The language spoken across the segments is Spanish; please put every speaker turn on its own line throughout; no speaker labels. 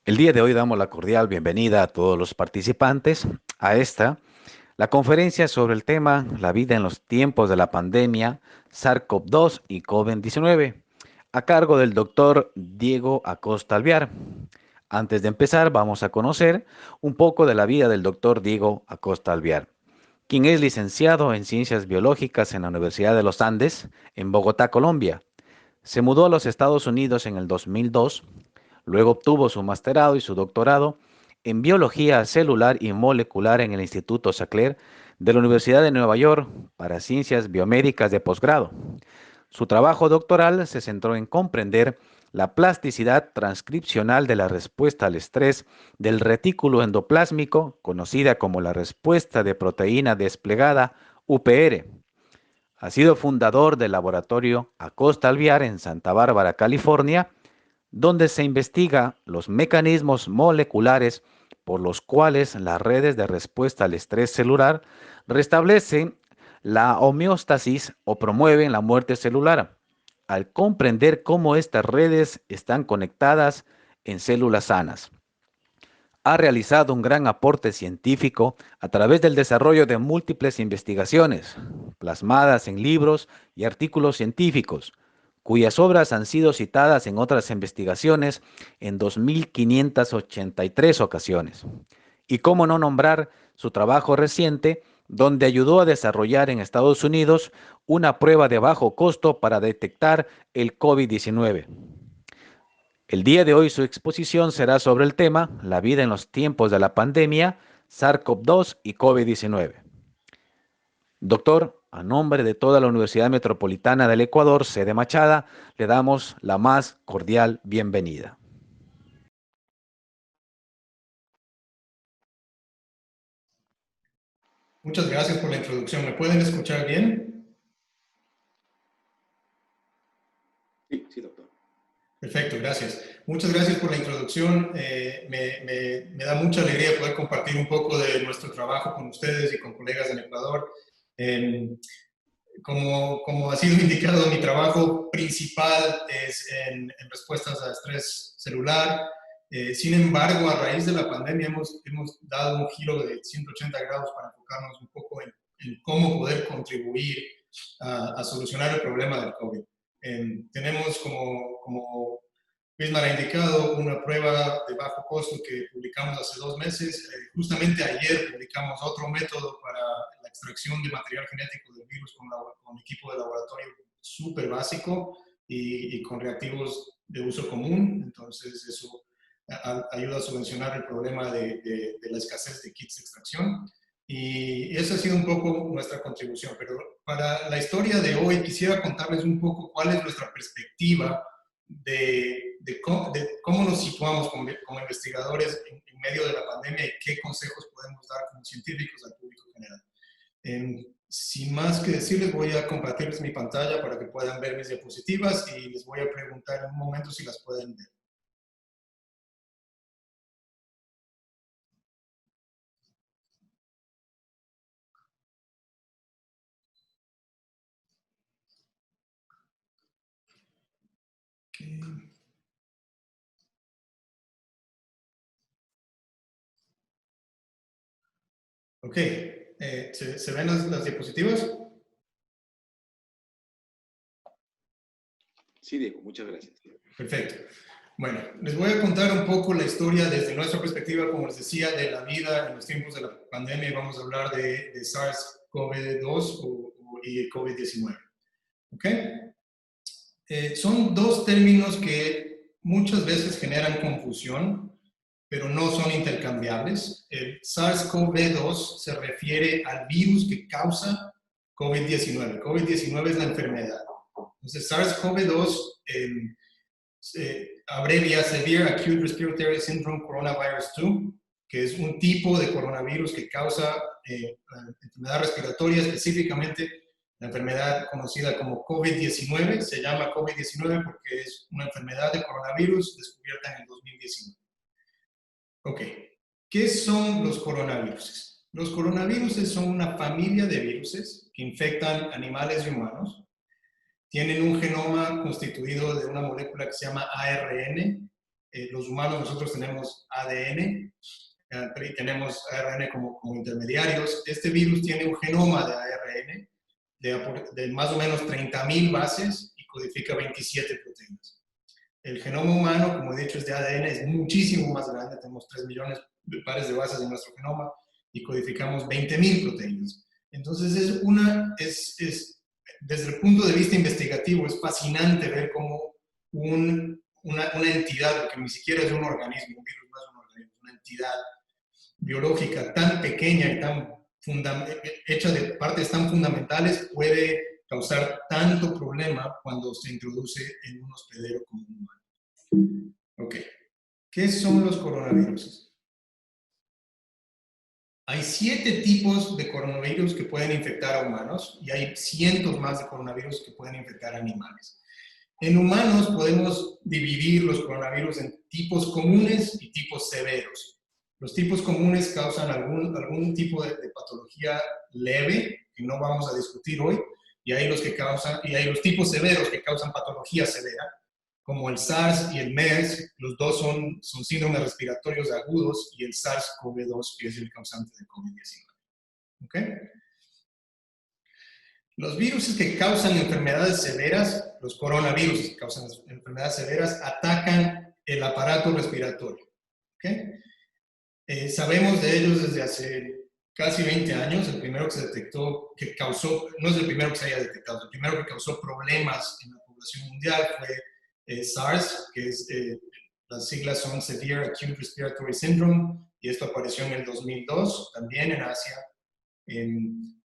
El día de hoy damos la cordial bienvenida a todos los participantes a la conferencia sobre el tema La vida en los tiempos de la pandemia SARS-CoV-2 y COVID-19, a cargo del doctor Diego Acosta Alvear. Antes de empezar, vamos a conocer un poco de la vida del doctor Diego Acosta Alvear, quien es licenciado en Ciencias Biológicas en la Universidad de los Andes, en Bogotá, Colombia. Se mudó a los Estados Unidos en el 2002. Luego obtuvo su masterado y su doctorado en biología celular y molecular en el Instituto Sackler de la Universidad de Nueva York para ciencias biomédicas de posgrado. Su trabajo doctoral se centró en comprender la plasticidad transcripcional de la respuesta al estrés del retículo endoplásmico, conocida como la respuesta de proteína desplegada UPR. Ha sido fundador del laboratorio Acosta Alvear en Santa Bárbara, California, donde se investiga los mecanismos moleculares por los cuales las redes de respuesta al estrés celular restablecen la homeostasis o promueven la muerte celular, al comprender cómo estas redes están conectadas en células sanas. Ha realizado un gran aporte científico a través del desarrollo de múltiples investigaciones, plasmadas en libros y artículos científicos, cuyas obras han sido citadas en otras investigaciones en 2.583 ocasiones. Y cómo no nombrar su trabajo reciente, donde ayudó a desarrollar en Estados Unidos una prueba de bajo costo para detectar el COVID-19. El día de hoy su exposición será sobre el tema La vida en los tiempos de la pandemia, SARS-CoV-2 y COVID-19. Doctor, a nombre de toda la Universidad Metropolitana del Ecuador, sede Machada, le damos la más cordial bienvenida.
Muchas gracias por la introducción. ¿Me pueden escuchar bien?
Sí, doctor.
Perfecto, gracias. Muchas gracias por la introducción. Me da mucha alegría poder compartir un poco de nuestro trabajo con ustedes y con colegas del Ecuador. Eh, como ha sido indicado, mi trabajo principal es en respuestas a estrés celular. Sin embargo, a raíz de la pandemia hemos dado un giro de 180 grados para enfocarnos un poco en cómo poder contribuir a solucionar el problema del COVID. Tenemos, como Bismar ha indicado, una prueba de bajo costo que publicamos hace 2 meses. Justamente ayer publicamos otro método para la extracción de material genético del virus con equipo de laboratorio súper básico y con reactivos de uso común. Entonces, eso ayuda a subvencionar el problema de la escasez de kits de extracción. Y esa ha sido un poco nuestra contribución. Pero para la historia de hoy quisiera contarles un poco cuál es nuestra perspectiva de cómo nos situamos como investigadores en medio de la pandemia y qué consejos podemos dar como científicos al público general. Sin más que decirles, voy a compartirles mi pantalla para que puedan ver mis diapositivas y les voy a preguntar en un momento si las pueden ver. Okay. Ok, ¿se ven las diapositivas?
Sí, Diego, muchas gracias.
Perfecto. Bueno, les voy a contar un poco la historia desde nuestra perspectiva, como les decía, de la vida en los tiempos de la pandemia. Vamos a hablar de SARS-CoV-2 y COVID-19. ¿Ok? Son dos términos que muchas veces generan confusión, pero no son intercambiables. El SARS-CoV-2 se refiere al virus que causa COVID-19. COVID-19 es la enfermedad. Entonces, SARS-CoV-2 abrevia Severe Acute Respiratory Syndrome Coronavirus 2, que es un tipo de coronavirus que causa enfermedad respiratoria, específicamente la enfermedad conocida como COVID-19. Se llama COVID-19 porque es una enfermedad de coronavirus descubierta en el 2019. Ok, ¿qué son los coronavirus? Los coronavirus son una familia de virus que infectan animales y humanos. Tienen un genoma constituido de una molécula que se llama ARN Los humanos, nosotros tenemos ADN, y tenemos ARN como intermediarios. Este virus tiene un genoma de ARN de más o menos 30.000 bases y codifica 27 proteínas. El genoma humano, como he dicho, es de ADN, es muchísimo más grande, tenemos 3 millones de pares de bases en nuestro genoma y codificamos 20.000 proteínas. Entonces, desde el punto de vista investigativo, es fascinante ver cómo una entidad, porque ni siquiera es un organismo, un virus no es un organismo, es una entidad biológica tan pequeña y hecha de partes tan fundamentales, puede causar tanto problema cuando se introduce en un hospedero como un humano. Ok, ¿qué son los coronavirus? Hay 7 tipos de coronavirus que pueden infectar a humanos y hay cientos más de coronavirus que pueden infectar a animales. En humanos podemos dividir los coronavirus en tipos comunes y tipos severos. Los tipos comunes causan algún tipo de patología leve, que no vamos a discutir hoy, y hay los tipos severos que causan patología severa, como el SARS y el MERS. Los dos son síndromes respiratorios agudos, y el SARS-CoV-2, que es el causante de COVID-19. ¿Okay? Los virus que causan enfermedades severas, los coronavirus que causan enfermedades severas, atacan el aparato respiratorio. ¿Okay? Sabemos de ellos desde hace casi 20 años. El primero que se detectó, no es el primero que se haya detectado, el primero que causó problemas en la población mundial fue SARS, que las siglas son Severe Acute Respiratory Syndrome, y esto apareció en el 2002, también en Asia.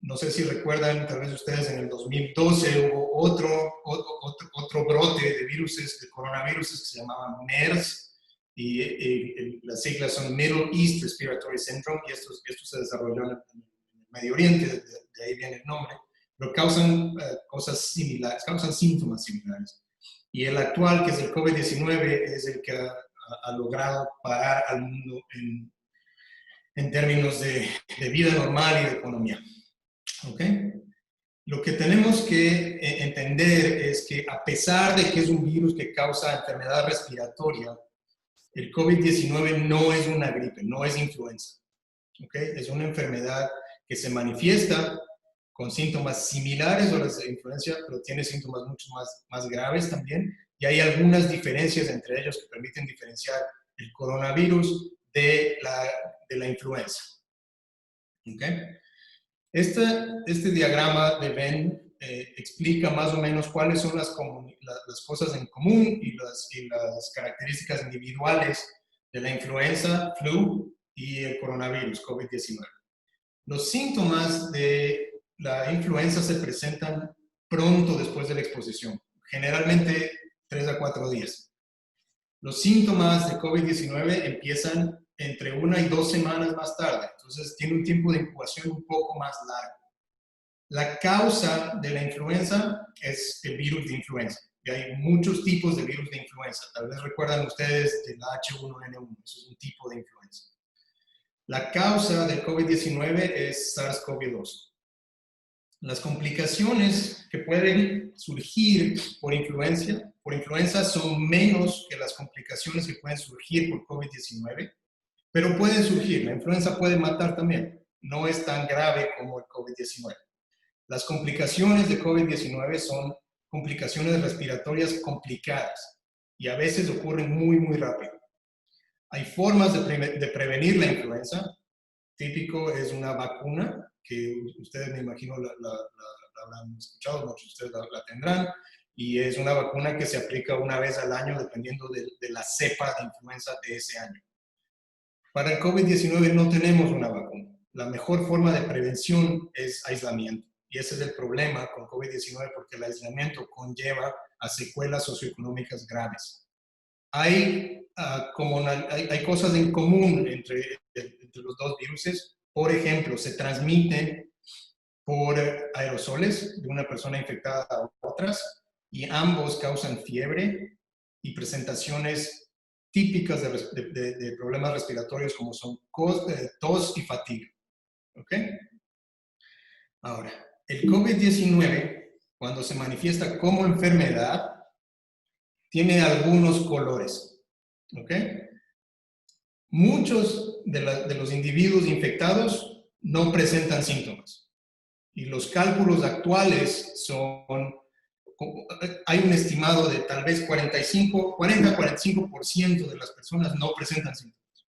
No sé si recuerdan, tal vez ustedes, en el 2012 hubo otro brote de de coronavirus que se llamaba MERS, y las siglas son Middle East Respiratory Syndrome, y esto se desarrolló en el Medio Oriente, de ahí viene el nombre, pero causan cosas similares, causan síntomas similares. Y el actual, que es el COVID-19, es el que ha logrado parar al mundo en términos de vida normal y de economía. ¿Ok? Lo que tenemos que entender es que, a pesar de que es un virus que causa enfermedad respiratoria, el COVID-19 no es una gripe, no es influenza. ¿Ok? Es una enfermedad que se manifiesta con síntomas similares a los de influenza, pero tiene síntomas mucho más graves también, y hay algunas diferencias entre ellos que permiten diferenciar el coronavirus de la influenza. ¿Okay? Este diagrama de Venn explica más o menos cuáles son las cosas en común y las características individuales de la influenza, flu y el coronavirus, COVID-19. Los síntomas de la influenza se presentan pronto después de la exposición, generalmente 3 a 4 días. Los síntomas de COVID-19 empiezan entre 1 y 2 semanas más tarde, entonces tiene un tiempo de incubación un poco más largo. La causa de la influenza es el virus de influenza, y hay muchos tipos de virus de influenza. Tal vez recuerdan ustedes del H1N1, eso es un tipo de influenza. La causa del COVID-19 es SARS-CoV-2. Las complicaciones que pueden surgir por influenza son menos que las complicaciones que pueden surgir por COVID-19, pero pueden surgir. La influenza puede matar también. No es tan grave como el COVID-19. Las complicaciones de COVID-19 son complicaciones respiratorias complicadas y a veces ocurren muy, muy rápido. Hay formas de prevenir la influenza. Típico es una vacuna, que ustedes, me imagino, la habrán escuchado, muchos de ustedes la tendrán, y es una vacuna que se aplica una vez al año dependiendo de la cepa de influenza de ese año. Para el COVID-19 no tenemos una vacuna. La mejor forma de prevención es aislamiento, y ese es el problema con COVID-19, porque el aislamiento conlleva a secuelas socioeconómicas graves. Hay cosas en común entre los dos virus. Por ejemplo, se transmiten por aerosoles de una persona infectada a otras, y ambos causan fiebre y presentaciones típicas de problemas respiratorios como son tos y fatiga. ¿Ok? Ahora, el COVID-19, cuando se manifiesta como enfermedad, tiene algunos colores. ¿Ok? Muchos de los individuos infectados no presentan síntomas. Y los cálculos actuales son, hay un estimado de tal vez 40-45% de las personas no presentan síntomas.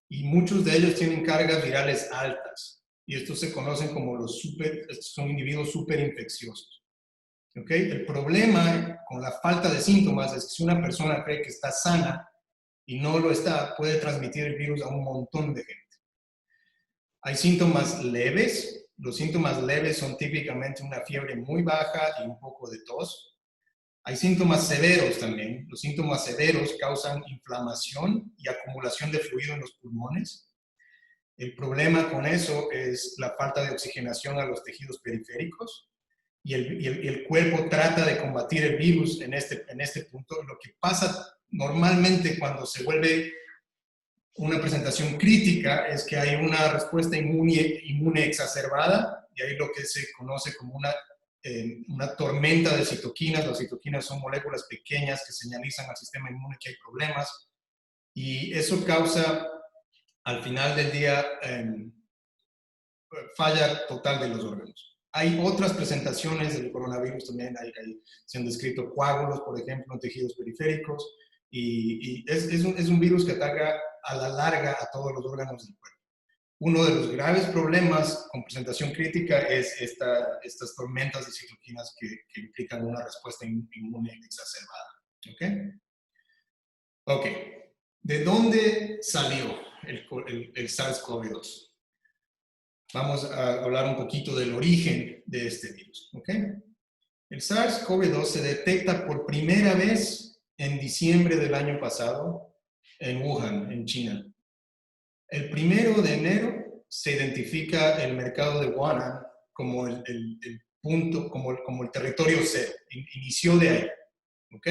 Y muchos de ellos tienen cargas virales altas. Y estos se conocen como son individuos superinfecciosos. ¿Ok? El problema con la falta de síntomas es que si una persona cree que está sana y no lo está, puede transmitir el virus a un montón de gente. Hay síntomas leves. Los síntomas leves son típicamente una fiebre muy baja y un poco de tos. Hay síntomas severos también. Los síntomas severos causan inflamación y acumulación de fluido en los pulmones. El problema con eso es la falta de oxigenación a los tejidos periféricos y el cuerpo trata de combatir el virus en este punto. Lo que pasa normalmente cuando se vuelve una presentación crítica es que hay una respuesta inmune exacerbada y hay lo que se conoce como una tormenta de citoquinas. Las citoquinas son moléculas pequeñas que señalizan al sistema inmune que hay problemas y eso causa al final del día falla total de los órganos. Hay otras presentaciones del coronavirus también, se han descrito coágulos, por ejemplo, en tejidos periféricos, y es un virus que ataca a la larga a todos los órganos del cuerpo. Uno de los graves problemas con presentación crítica es estas tormentas de citoquinas que implican una respuesta inmune exacerbada. ¿Ok? Ok. ¿De dónde salió el SARS-CoV-2? Vamos a hablar un poquito del origen de este virus. ¿Ok? El SARS-CoV-2 se detecta por primera vez en diciembre del año pasado en Wuhan, en China. El 1 de enero se identifica el mercado de Wuhan como el punto, como el territorio cero. Inició de ahí. ¿Ok?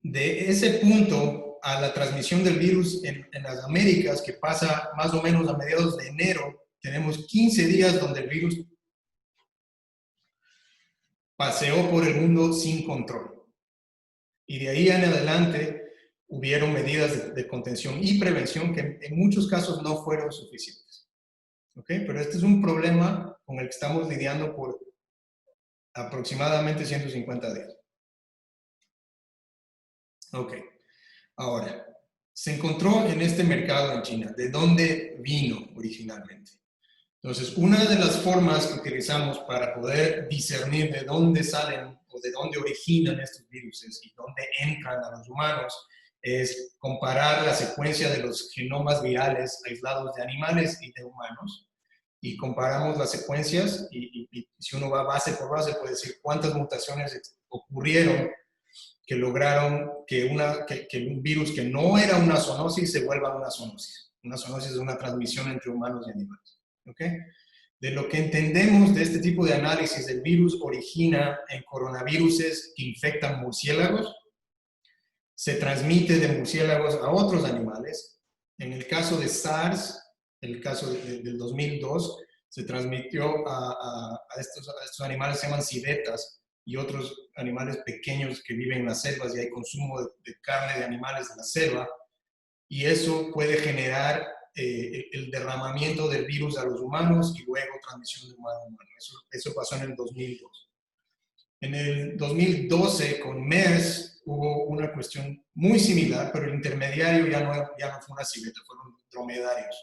De ese punto a la transmisión del virus en las Américas, que pasa más o menos a mediados de enero, tenemos 15 días donde el virus paseó por el mundo sin control. Y de ahí en adelante hubieron medidas de contención y prevención que en muchos casos no fueron suficientes. ¿Ok? Pero este es un problema con el que estamos lidiando por aproximadamente 150 días. Ok. Ahora, se encontró en este mercado en China. ¿De dónde vino originalmente? Entonces, una de las formas que utilizamos para poder discernir de dónde salen o de dónde originan estos virus y dónde entran a los humanos es comparar la secuencia de los genomas virales aislados de animales y de humanos. Y comparamos las secuencias y si uno va base por base puede decir cuántas mutaciones ocurrieron que lograron que un virus que no era una zoonosis se vuelva una zoonosis. Una zoonosis es una transmisión entre humanos y animales. ¿Ok? De lo que entendemos de este tipo de análisis, el virus origina en coronaviruses que infectan murciélagos, se transmite de murciélagos a otros animales. En el caso de SARS, en el caso del 2002, se transmitió a estos animales, se llaman civetas, y otros animales pequeños que viven en las selvas y hay consumo de carne de animales de la selva, y eso puede generar el derramamiento del virus a los humanos y luego transmisión de humano a humano. Eso pasó en el 2002. En el 2012, con MERS, hubo una cuestión muy similar, pero el intermediario ya no fue una civeta, fueron dromedarios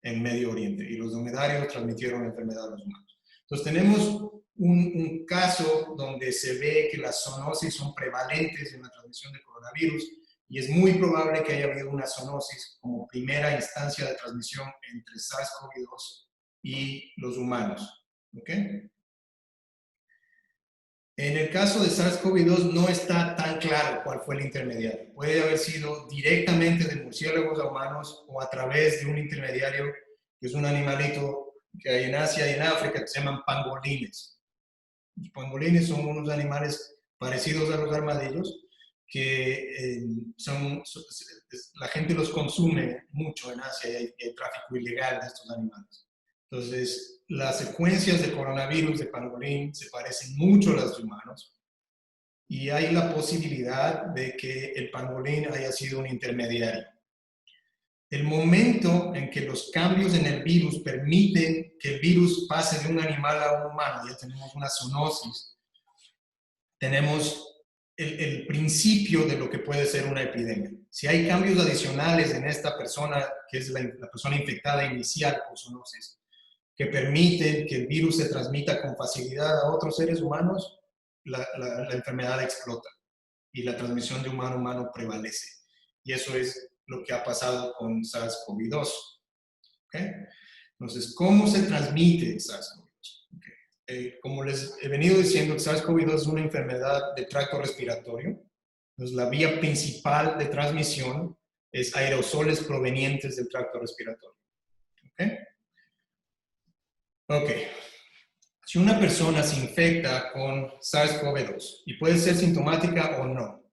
en Medio Oriente, y los dromedarios transmitieron la enfermedad a los humanos. Entonces tenemos un caso donde se ve que las zoonosis son prevalentes en la transmisión de coronavirus, y es muy probable que haya habido una zoonosis como primera instancia de transmisión entre SARS-CoV-2 y los humanos. ¿Ok? En el caso de SARS-CoV-2 no está tan claro cuál fue el intermediario. Puede haber sido directamente de murciélagos a humanos o a través de un intermediario que es un animalito que hay en Asia y en África que se llaman pangolines. Los pangolines son unos animales parecidos a los armadillos que la gente los consume mucho en Asia y hay tráfico ilegal de estos animales. Entonces, las secuencias de coronavirus de pangolín se parecen mucho a las de humanos y hay la posibilidad de que el pangolín haya sido un intermediario. El momento en que los cambios en el virus permiten que el virus pase de un animal a un humano, ya tenemos una zoonosis, tenemos el principio de lo que puede ser una epidemia. Si hay cambios adicionales en esta persona, que es la persona infectada inicial por zoonosis, que permiten que el virus se transmita con facilidad a otros seres humanos, la enfermedad explota y la transmisión de humano a humano prevalece. Y eso es lo que ha pasado con SARS-CoV-2. ¿Okay? Entonces, ¿cómo se transmite SARS-CoV-2? Okay. Como les he venido diciendo, SARS-CoV-2 es una enfermedad de tracto respiratorio. Entonces, la vía principal de transmisión es aerosoles provenientes del tracto respiratorio. ¿Okay? Ok. Si una persona se infecta con SARS-CoV-2 y puede ser sintomática o no,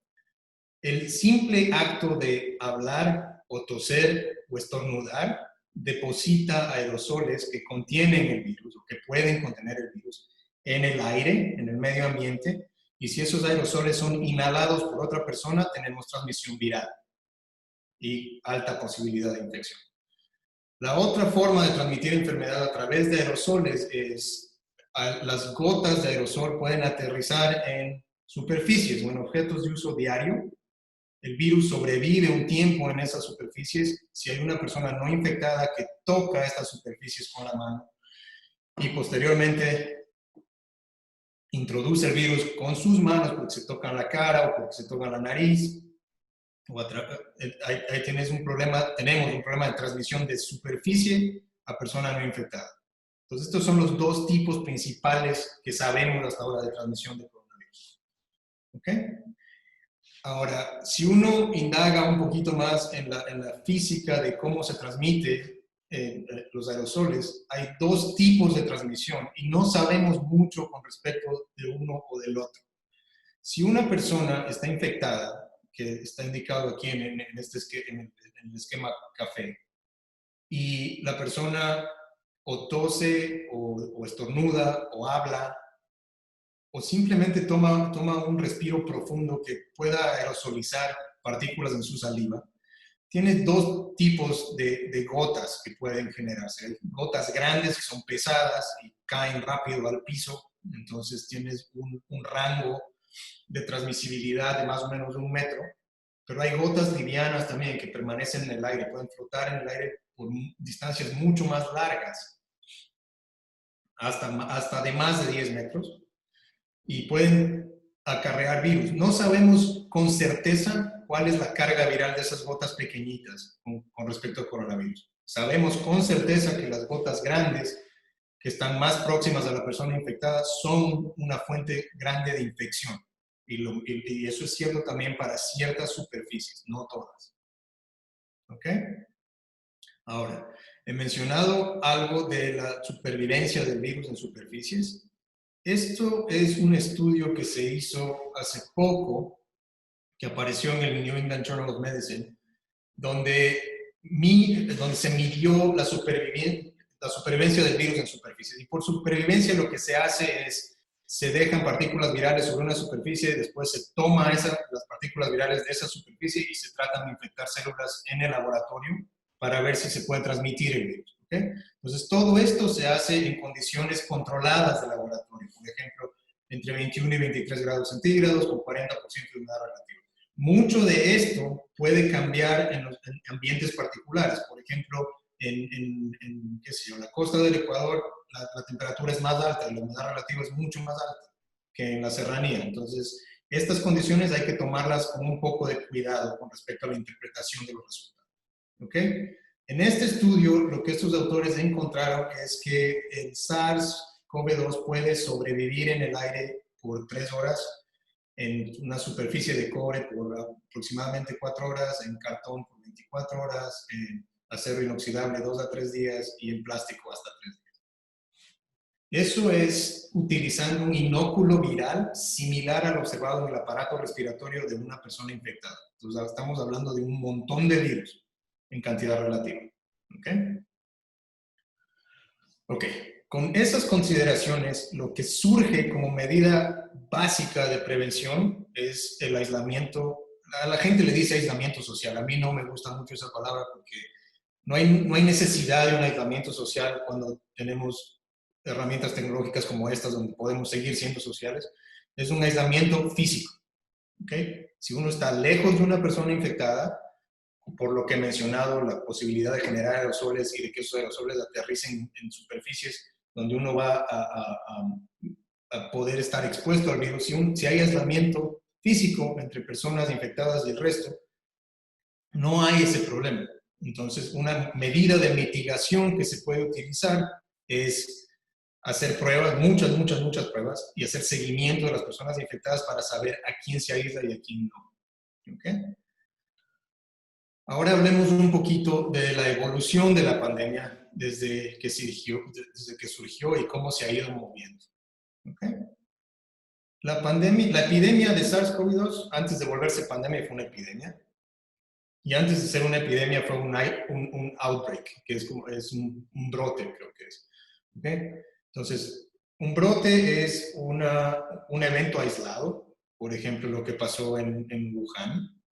el simple acto de hablar o toser o estornudar deposita aerosoles que contienen el virus o que pueden contener el virus en el aire, en el medio ambiente, y si esos aerosoles son inhalados por otra persona, tenemos transmisión viral y alta posibilidad de infección. La otra forma de transmitir enfermedad a través de aerosoles es las gotas de aerosol pueden aterrizar en superficies o en objetos de uso diario. El virus sobrevive un tiempo en esas superficies si hay una persona no infectada que toca estas superficies con la mano y posteriormente introduce el virus con sus manos porque se toca la cara o porque se toca la nariz. Ahí tenemos un problema de transmisión de superficie a persona no infectada. Entonces, estos son los dos tipos principales que sabemos hasta ahora de transmisión de coronavirus. ¿Ok? Ahora, si uno indaga un poquito más en la física de cómo se transmite los aerosoles, hay dos tipos de transmisión y no sabemos mucho con respecto de uno o del otro. Si una persona está infectada, que está indicado aquí en el esquema café, y la persona o tose o estornuda o habla o simplemente toma un respiro profundo que pueda aerosolizar partículas en su saliva, tiene dos tipos de gotas que pueden generarse. Hay gotas grandes que son pesadas y caen rápido al piso, entonces tienes un rango de transmisibilidad de más o menos 1 metro, pero hay gotas livianas también que permanecen en el aire, pueden flotar en el aire por distancias mucho más largas, hasta de más de 10 metros, y pueden acarrear virus. No sabemos con certeza cuál es la carga viral de esas gotas pequeñitas con respecto al coronavirus. Sabemos con certeza que las gotas grandes, que están más próximas a la persona infectada, son una fuente grande de infección. Y eso es cierto también para ciertas superficies, no todas. ¿Ok? Ahora, he mencionado algo de la supervivencia del virus en superficies. Esto es un estudio que se hizo hace poco, que apareció en el New England Journal of Medicine, donde se midió la supervivencia del virus en superficies. Y por supervivencia lo que se hace es, se dejan partículas virales sobre una superficie, después se toma las partículas virales de esa superficie y se tratan de infectar células en el laboratorio para ver si se puede transmitir el virus. ¿Okay? Entonces, todo esto se hace en condiciones controladas de laboratorio, por ejemplo, entre 21 y 23 grados centígrados con 40% de humedad relativa. Mucho de esto puede cambiar en ambientes particulares. Por ejemplo, qué sé yo, la costa del Ecuador, la temperatura es más alta y la humedad relativa es mucho más alta que en la serranía. Entonces, estas condiciones hay que tomarlas con un poco de cuidado con respecto a la interpretación de los resultados. ¿Ok? En este estudio, lo que estos autores encontraron es que el SARS-CoV-2 puede sobrevivir en el aire por 3 horas, en una superficie de cobre por aproximadamente 4 horas, en cartón por 24 horas, en acero inoxidable 2 a 3 días y en plástico hasta 3 días. Eso es utilizando un inóculo viral similar al observado en el aparato respiratorio de una persona infectada. Entonces, estamos hablando de un montón de virus en cantidad relativa. ¿Ok? Ok. Con esas consideraciones, lo que surge como medida básica de prevención es el aislamiento. A la gente le dice aislamiento social. A mí no me gusta mucho esa palabra porque no hay necesidad de un aislamiento social cuando tenemos herramientas tecnológicas como estas donde podemos seguir siendo sociales. Es un aislamiento físico. ¿Okay? Si uno está lejos de una persona infectada, por lo que he mencionado, la posibilidad de generar aerosoles y de que esos aerosoles aterricen en superficies donde uno va a poder estar expuesto al virus. Si hay aislamiento físico entre personas infectadas y el resto, no hay ese problema. Entonces, una medida de mitigación que se puede utilizar es hacer pruebas, muchas pruebas, y hacer seguimiento de las personas infectadas para saber a quién se aísla y a quién no. ¿Okay? Ahora hablemos un poquito de la evolución de la pandemia desde que surgió y cómo se ha ido moviendo. ¿Okay? La epidemia de SARS-CoV-2, antes de volverse pandemia, fue una epidemia. Y antes de ser una epidemia fue un outbreak, que es un brote, creo que es. ¿Okay? Entonces, un brote es un evento aislado, por ejemplo, lo que pasó en Wuhan.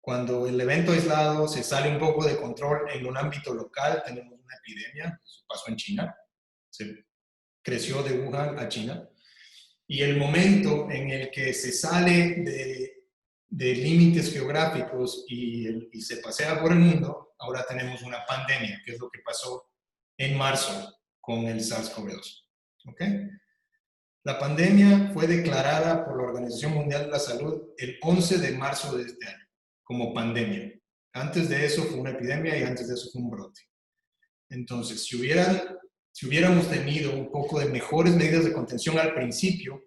Cuando el evento aislado se sale un poco de control en un ámbito local, tenemos una epidemia, eso pasó en China, se creció de Wuhan a China, y el momento en el que se sale de límites geográficos y se pasea por el mundo, ahora tenemos una pandemia, que es lo que pasó en marzo con el SARS-CoV-2. ¿Okay? La pandemia fue declarada por la Organización Mundial de la Salud el 11 de marzo de este año como pandemia. Antes de eso fue una epidemia y antes de eso fue un brote. Entonces, si hubiéramos tenido un poco de mejores medidas de contención al principio,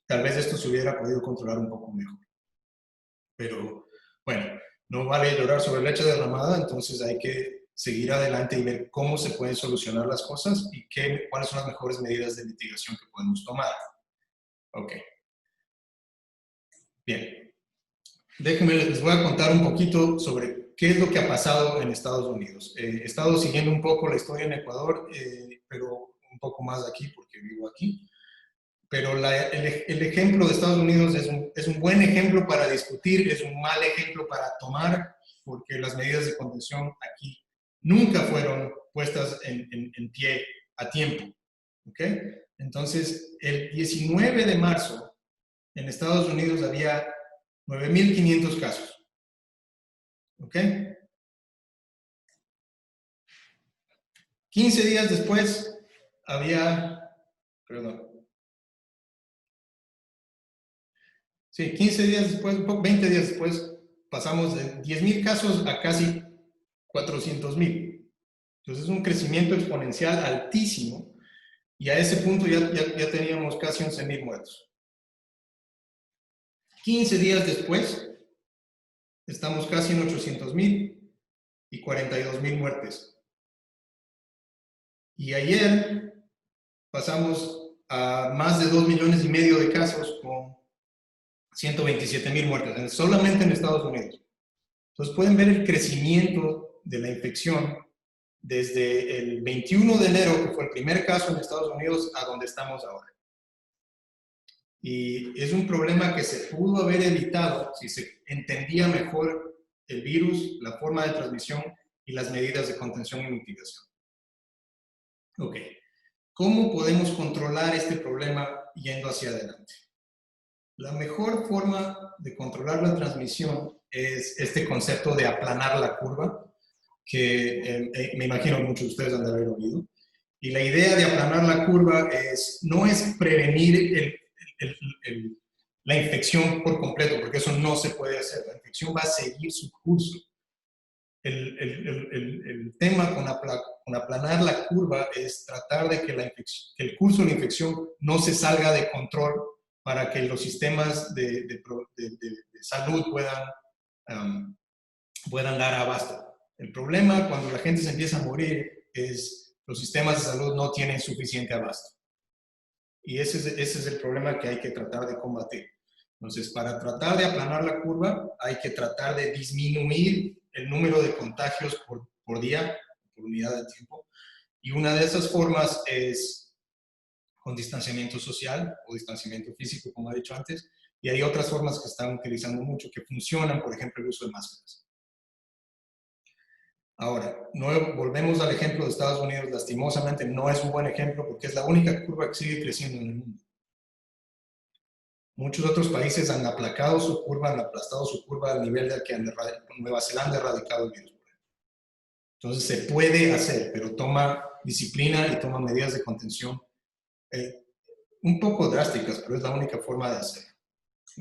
tal vez esto se hubiera podido controlar un poco mejor. Pero, bueno, no vale llorar sobre leche derramada, entonces hay que seguir adelante y ver cómo se pueden solucionar las cosas y cuáles son las mejores medidas de mitigación que podemos tomar. Ok. Bien. Les voy a contar un poquito sobre qué es lo que ha pasado en Estados Unidos. He estado siguiendo un poco la historia en Ecuador, pero un poco más aquí porque vivo aquí. Pero el ejemplo de Estados Unidos es un buen ejemplo para discutir, es un mal ejemplo para tomar, porque las medidas de contención aquí nunca fueron puestas en pie a tiempo. ¿Okay? Entonces, el 19 de marzo en Estados Unidos había 9.500 casos. ¿Ok? 15 días después perdón. Sí, 15 días después, 20 días después, pasamos de 10.000 casos a casi 400.000. Entonces es un crecimiento exponencial altísimo y a ese punto ya teníamos casi 11.000 muertos. 15 días después, estamos casi en 800.000 y 42.000 muertes. Y ayer pasamos a más de 2,5 millones de casos con 127.000 muertes, solamente en Estados Unidos. Entonces pueden ver el crecimiento de la infección desde el 21 de enero, que fue el primer caso en Estados Unidos, a donde estamos ahora. Y es un problema que se pudo haber evitado si se entendía mejor el virus, la forma de transmisión y las medidas de contención y mitigación. Ok. ¿Cómo podemos controlar este problema yendo hacia adelante? La mejor forma de controlar la transmisión es este concepto de aplanar la curva, que me imagino muchos de ustedes han de haber oído. Y la idea de aplanar la curva no es prevenir la infección por completo, porque eso no se puede hacer. La infección va a seguir su curso. El tema con aplanar la curva es tratar de que el curso de la infección no se salga de control para que los sistemas de salud puedan dar abasto. El problema cuando la gente se empieza a morir es los sistemas de salud no tienen suficiente abasto. Y ese es el problema que hay que tratar de combatir. Entonces, para tratar de aplanar la curva, hay que tratar de disminuir el número de contagios por día, por unidad de tiempo. Y una de esas formas es con distanciamiento social o distanciamiento físico, como he dicho antes, y hay otras formas que están utilizando mucho, que funcionan, por ejemplo, el uso de máscaras. Ahora, volvemos al ejemplo de Estados Unidos, lastimosamente no es un buen ejemplo porque es la única curva que sigue creciendo en el mundo. Muchos otros países han aplacado su curva, han aplastado su curva al nivel de que Nueva Zelanda ha erradicado el virus. Entonces se puede hacer, pero toma disciplina y toma medidas de contención un poco drásticas, pero es la única forma de hacerlo.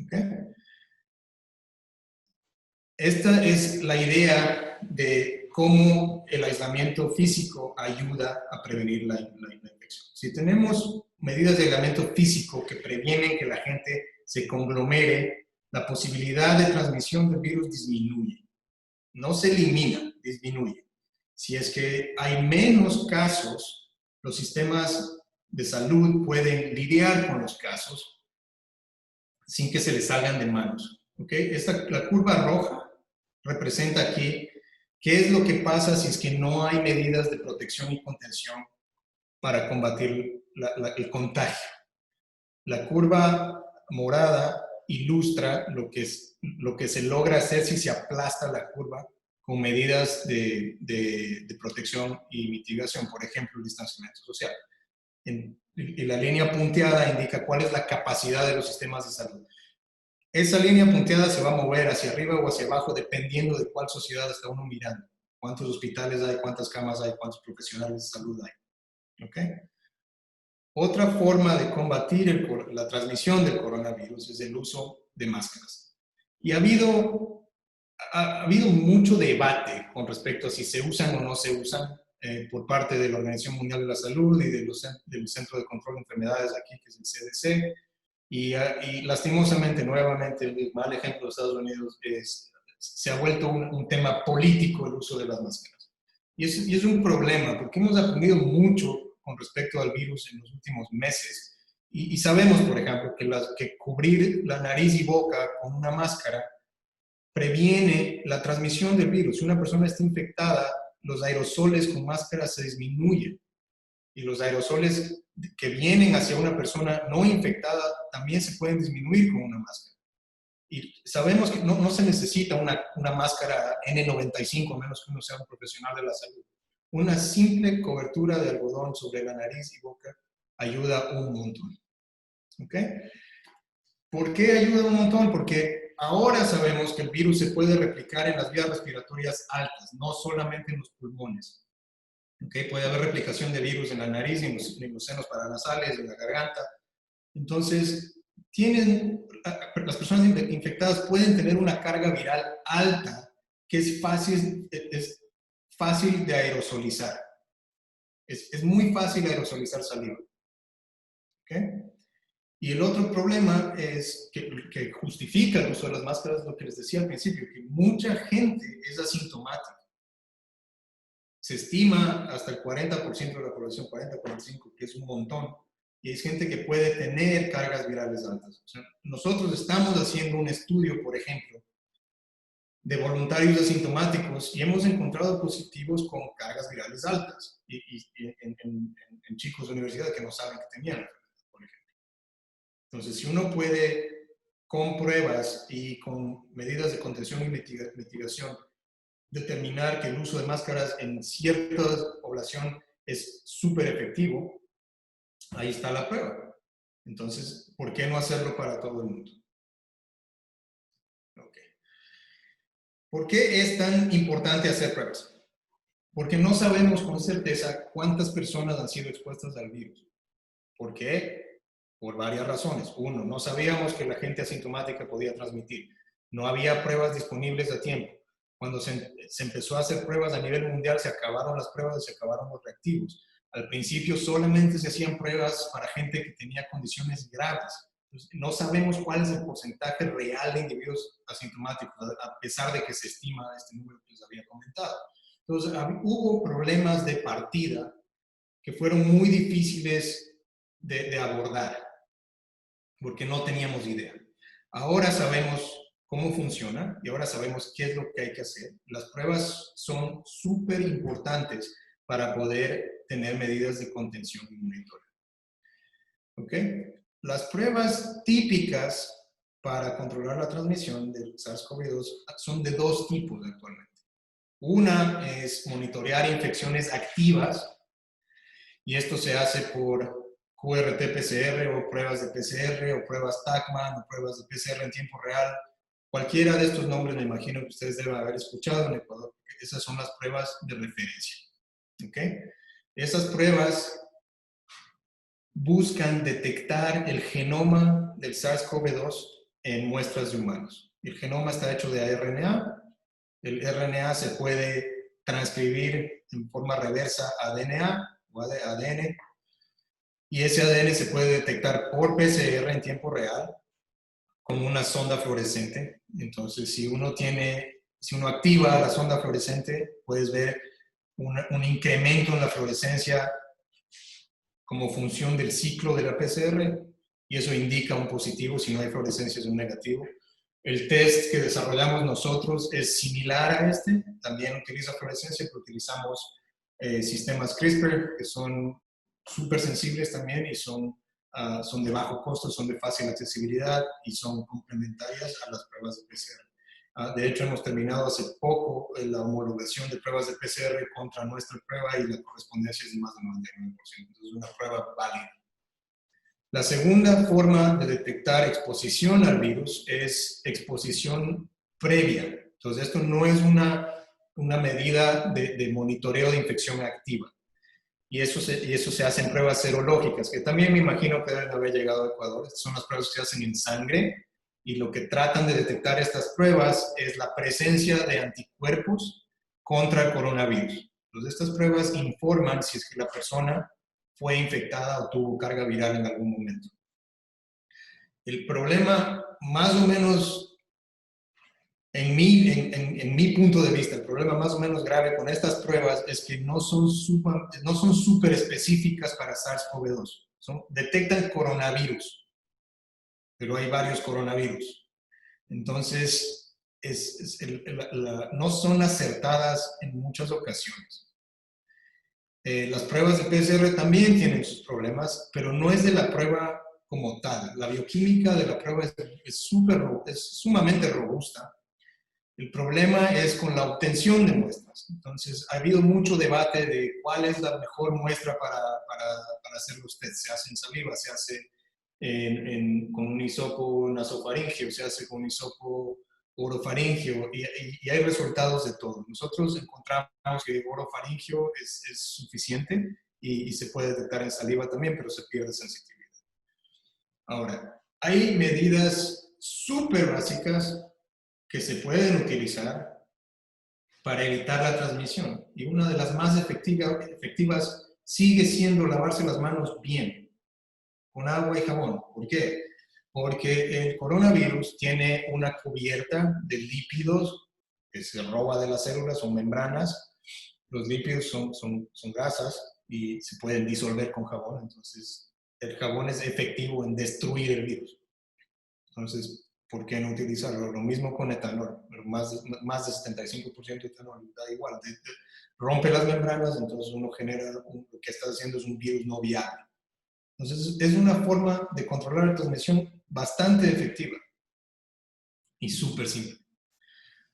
¿Okay? Esta es la idea de cómo el aislamiento físico ayuda a prevenir la infección. Si tenemos medidas de aislamiento físico que previenen que la gente se conglomere, la posibilidad de transmisión del virus disminuye. No se elimina, disminuye. Si es que hay menos casos, los sistemas de salud pueden lidiar con los casos sin que se les salgan de manos. ¿Okay? La curva roja representa aquí qué es lo que pasa si es que no hay medidas de protección y contención para combatir el contagio. La curva morada ilustra lo que se logra hacer si se aplasta la curva con medidas de protección y mitigación, por ejemplo, el distanciamiento social. Y la línea punteada indica cuál es la capacidad de los sistemas de salud. Esa línea punteada se va a mover hacia arriba o hacia abajo dependiendo de cuál sociedad está uno mirando. Cuántos hospitales hay, cuántas camas hay, cuántos profesionales de salud hay. ¿Okay? Otra forma de combatir la transmisión del coronavirus es el uso de máscaras. Y ha habido mucho debate con respecto a si se usan o no se usan por parte de la Organización Mundial de la Salud y del Centro de Control de Enfermedades aquí, que es el CDC. Y lastimosamente, nuevamente, el mal ejemplo de Estados Unidos se ha vuelto un tema político el uso de las máscaras. Y es un problema, porque hemos aprendido mucho con respecto al virus en los últimos meses. Y sabemos, por ejemplo, que cubrir la nariz y boca con una máscara previene la transmisión del virus. Si una persona está infectada, los aerosoles con máscara se disminuyen. Y los aerosoles que vienen hacia una persona no infectada también se pueden disminuir con una máscara. Y sabemos que no se necesita una máscara N95, a menos que uno sea un profesional de la salud. Una simple cobertura de algodón sobre la nariz y boca ayuda un montón. ¿Ok? ¿Por qué ayuda un montón? Porque ahora sabemos que el virus se puede replicar en las vías respiratorias altas, no solamente en los pulmones. ¿Okay? Puede haber replicación de virus en la nariz, en los senos paranasales, en la garganta. Entonces, las personas infectadas pueden tener una carga viral alta que es fácil de aerosolizar. Es muy fácil aerosolizar saliva. ¿Okay? Y el otro problema es que justifica el uso de las máscaras, lo que les decía al principio, que mucha gente es asintomática. Se estima hasta el 40% de la población, 40-45%, que es un montón. Y es gente que puede tener cargas virales altas. O sea, nosotros estamos haciendo un estudio, por ejemplo, de voluntarios asintomáticos y hemos encontrado positivos con cargas virales altas y en chicos de universidad que no saben que tenían la enfermedad, por ejemplo. Entonces, si uno puede, con pruebas y con medidas de contención y mitigación, determinar que el uso de máscaras en cierta población es súper efectivo, ahí está la prueba. Entonces, ¿por qué no hacerlo para todo el mundo? Okay. ¿Por qué es tan importante hacer pruebas? Porque no sabemos con certeza cuántas personas han sido expuestas al virus. ¿Por qué? Por varias razones. Uno, no sabíamos que la gente asintomática podía transmitir. No había pruebas disponibles a tiempo. Cuando se empezó a hacer pruebas a nivel mundial, se acabaron las pruebas y se acabaron los reactivos. Al principio solamente se hacían pruebas para gente que tenía condiciones graves. Entonces, no sabemos cuál es el porcentaje real de individuos asintomáticos, a pesar de que se estima este número que les había comentado. Entonces, hubo problemas de partida que fueron muy difíciles de abordar, porque no teníamos idea. Ahora sabemos cómo funciona y ahora sabemos qué es lo que hay que hacer. Las pruebas son súper importantes para poder tener medidas de contención y monitoreo. ¿Ok? Las pruebas típicas para controlar la transmisión del SARS-CoV-2 son de dos tipos actualmente. Una es monitorear infecciones activas, y esto se hace por QRT-PCR o pruebas de PCR o pruebas TACMAN o pruebas de PCR en tiempo real. Cualquiera de estos nombres me imagino que ustedes deben haber escuchado en Ecuador, porque esas son las pruebas de referencia. ¿Ok? Esas pruebas buscan detectar el genoma del SARS-CoV-2 en muestras de humanos. El genoma está hecho de RNA. El RNA se puede transcribir en forma reversa a DNA o ADN, y ese ADN se puede detectar por PCR en tiempo real con una sonda fluorescente. Entonces, si uno activa la sonda fluorescente, puedes ver un incremento en la fluorescencia como función del ciclo de la PCR, y eso indica un positivo. Si no hay fluorescencia, es un negativo. El test que desarrollamos nosotros es similar a este, también utiliza fluorescencia, pero utilizamos sistemas CRISPR que son súper sensibles también y son de bajo costo, son de fácil accesibilidad y son complementarias a las pruebas de PCR. De hecho, hemos terminado hace poco la homologación de pruebas de PCR contra nuestra prueba y la correspondencia es de más del 99%. Entonces, es una prueba válida. La segunda forma de detectar exposición al virus es exposición previa. Entonces, esto no es una medida de monitoreo de infección activa. Y eso se hace en pruebas serológicas, que también me imagino que deben haber llegado a Ecuador. Estas son las pruebas que se hacen en sangre, y lo que tratan de detectar estas pruebas es la presencia de anticuerpos contra el coronavirus. Entonces, estas pruebas informan si es que la persona fue infectada o tuvo carga viral en algún momento. El problema, más o menos, en mi punto de vista, el problema más o menos grave con estas pruebas es que no son súper específicas para SARS-CoV-2. Detectan coronavirus, pero hay varios coronavirus. Entonces, no son acertadas en muchas ocasiones. Las pruebas de PCR también tienen sus problemas, pero no es de la prueba como tal. La bioquímica de la prueba es sumamente robusta. El problema es con la obtención de muestras. Entonces, ha habido mucho debate de cuál es la mejor muestra para hacer los tests. Se hace en saliva, se hace con un hisopo nasofaringeo, se hace con un hisopo orofaringeo, y hay resultados de todo. Nosotros encontramos que orofaringeo es suficiente y se puede detectar en saliva también, pero se pierde sensitividad. Ahora, hay medidas súper básicas que se pueden utilizar para evitar la transmisión, y una de las más efectivas sigue siendo lavarse las manos bien, con agua y jabón. ¿Por qué? Porque el coronavirus tiene una cubierta de lípidos que se roba de las células, son membranas. Los lípidos son grasas y se pueden disolver con jabón. Entonces, el jabón es efectivo en destruir el virus. Entonces, ¿por qué no utilizarlo? Lo mismo con etanol, más de 75% de etanol, da igual, rompe las membranas, entonces uno genera, lo que está haciendo es un virus no viable. Entonces, es una forma de controlar la transmisión bastante efectiva y súper simple.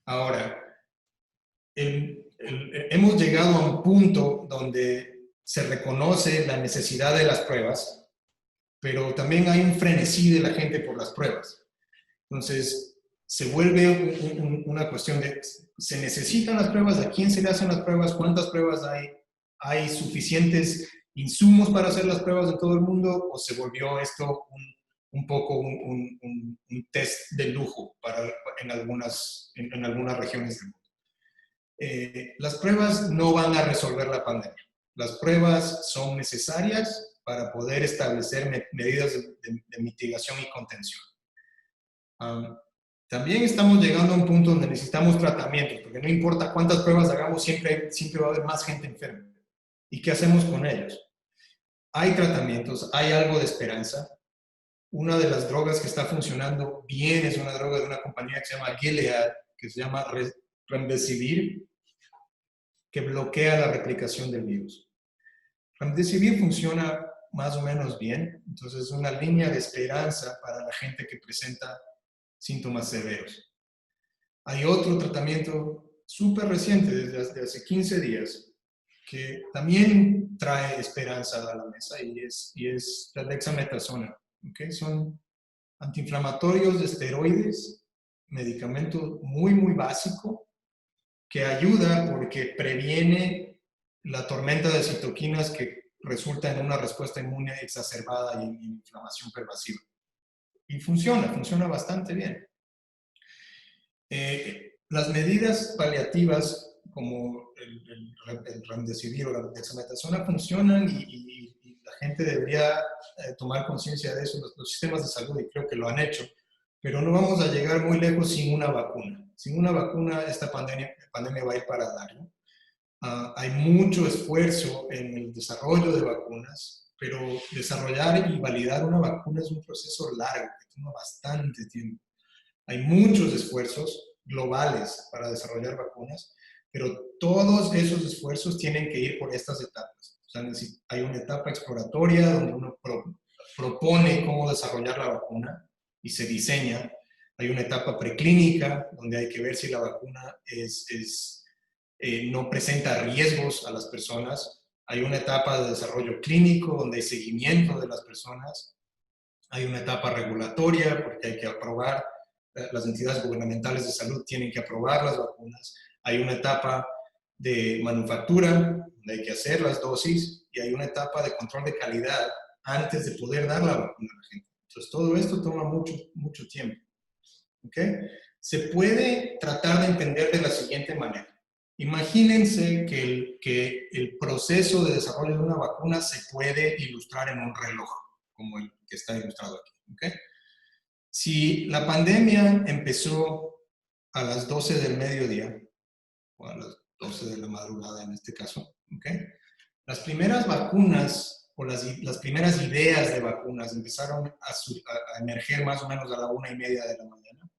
Ahora, hemos llegado a un punto donde se reconoce la necesidad de las pruebas, pero también hay un frenesí de la gente por las pruebas. Entonces, se vuelve una cuestión de, ¿se necesitan las pruebas? ¿A quién se le hacen las pruebas? ¿Cuántas pruebas hay? ¿Hay suficientes insumos para hacer las pruebas en todo el mundo? ¿O se volvió esto un poco un test de lujo en algunas regiones del mundo? Las pruebas no van a resolver la pandemia. Las pruebas son necesarias para poder establecer medidas de mitigación y contención. También estamos llegando a un punto donde necesitamos tratamientos, porque no importa cuántas pruebas hagamos, siempre va a haber más gente enferma. ¿Y qué hacemos con ellos? Hay tratamientos, hay algo de esperanza. Una de las drogas que está funcionando bien es una droga de una compañía que se llama Gilead, que se llama Remdesivir, que bloquea la replicación del virus. Remdesivir funciona más o menos bien. Entonces es una línea de esperanza para la gente que presenta síntomas severos. Hay otro tratamiento súper reciente, desde hace 15 días, que también trae esperanza a la mesa y es la dexametasona. ¿Okay? Son antiinflamatorios de esteroides, medicamento muy, muy básico, que ayuda porque previene la tormenta de citoquinas que resulta en una respuesta inmune exacerbada y inflamación pervasiva. Y funciona bastante bien. Las medidas paliativas como el remdesivir o la dexametasona funcionan y la gente debería tomar conciencia de eso, los sistemas de salud, y creo que lo han hecho, pero no vamos a llegar muy lejos sin una vacuna. Sin una vacuna esta pandemia va a ir para largo. Hay mucho esfuerzo en el desarrollo de vacunas, pero desarrollar y validar una vacuna es un proceso largo, que toma bastante tiempo. Hay muchos esfuerzos globales para desarrollar vacunas, pero todos esos esfuerzos tienen que ir por estas etapas. O sea, hay una etapa exploratoria donde uno propone cómo desarrollar la vacuna y se diseña. Hay una etapa preclínica donde hay que ver si la vacuna no presenta riesgos a las personas. Hay una etapa de desarrollo clínico donde hay seguimiento de las personas. Hay una etapa regulatoria porque hay que aprobar, las entidades gubernamentales de salud tienen que aprobar las vacunas. Hay una etapa de manufactura donde hay que hacer las dosis y hay una etapa de control de calidad antes de poder dar la vacuna a la gente. Entonces todo esto toma mucho tiempo. ¿Okay? Se puede tratar de entender de la siguiente manera. Imagínense que el proceso de desarrollo de una vacuna se puede ilustrar en un reloj, como el que está ilustrado aquí. ¿Okay? Si la pandemia empezó a las 12 del mediodía, o a las 12 de la madrugada en este caso, ¿okay? Las primeras vacunas o las primeras ideas de vacunas empezaron a emerger más o menos a la 1:30 de la mañana.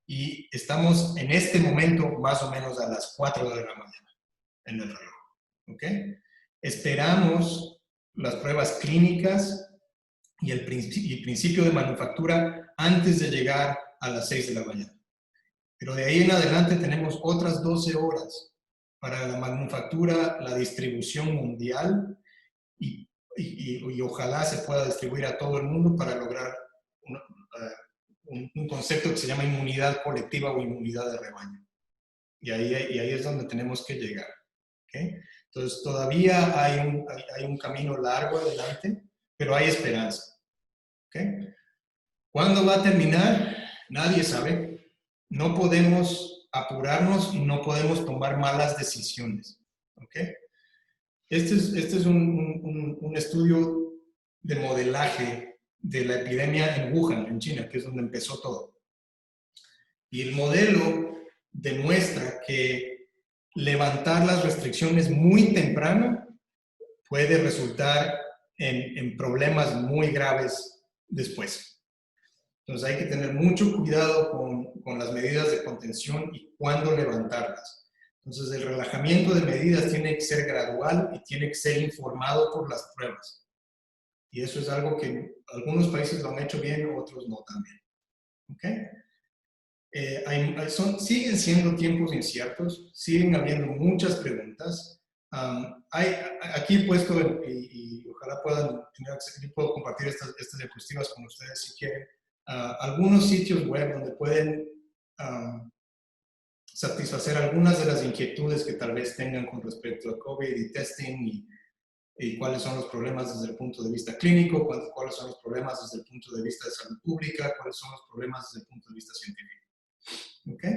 Y estamos en este momento más o menos a las 4 de la mañana en el reloj. ¿Okay? Esperamos las pruebas clínicas y el principio de manufactura antes de llegar a las 6 de la mañana. Pero de ahí en adelante tenemos otras 12 horas para la manufactura, la distribución mundial y ojalá se pueda distribuir a todo el mundo para lograr un concepto que se llama inmunidad colectiva o inmunidad de rebaño. Y ahí es donde tenemos que llegar. ¿Okay? Entonces todavía hay un camino largo adelante, pero hay esperanza. ¿Okay? ¿Cuándo va a terminar? Nadie sabe. No podemos apurarnos y no podemos tomar malas decisiones. ¿Okay? Este es un estudio de modelaje de la epidemia en Wuhan, en China, que es donde empezó todo. Y el modelo demuestra que levantar las restricciones muy temprano puede resultar en problemas muy graves después. Entonces hay que tener mucho cuidado con las medidas de contención y cuándo levantarlas. Entonces el relajamiento de medidas tiene que ser gradual y tiene que ser informado por las pruebas. Y eso es algo que algunos países lo han hecho bien, otros no tan bien. ¿Okay? Siguen siendo tiempos inciertos, siguen habiendo muchas preguntas. Aquí he puesto, y ojalá puedan tener acceso, yo puedo compartir estas diapositivas con ustedes si quieren, algunos sitios web donde pueden satisfacer algunas de las inquietudes que tal vez tengan con respecto a COVID y testing y cuáles son los problemas desde el punto de vista clínico, cuáles son los problemas desde el punto de vista de salud pública, cuáles son los problemas desde el punto de vista científico. ¿Okay?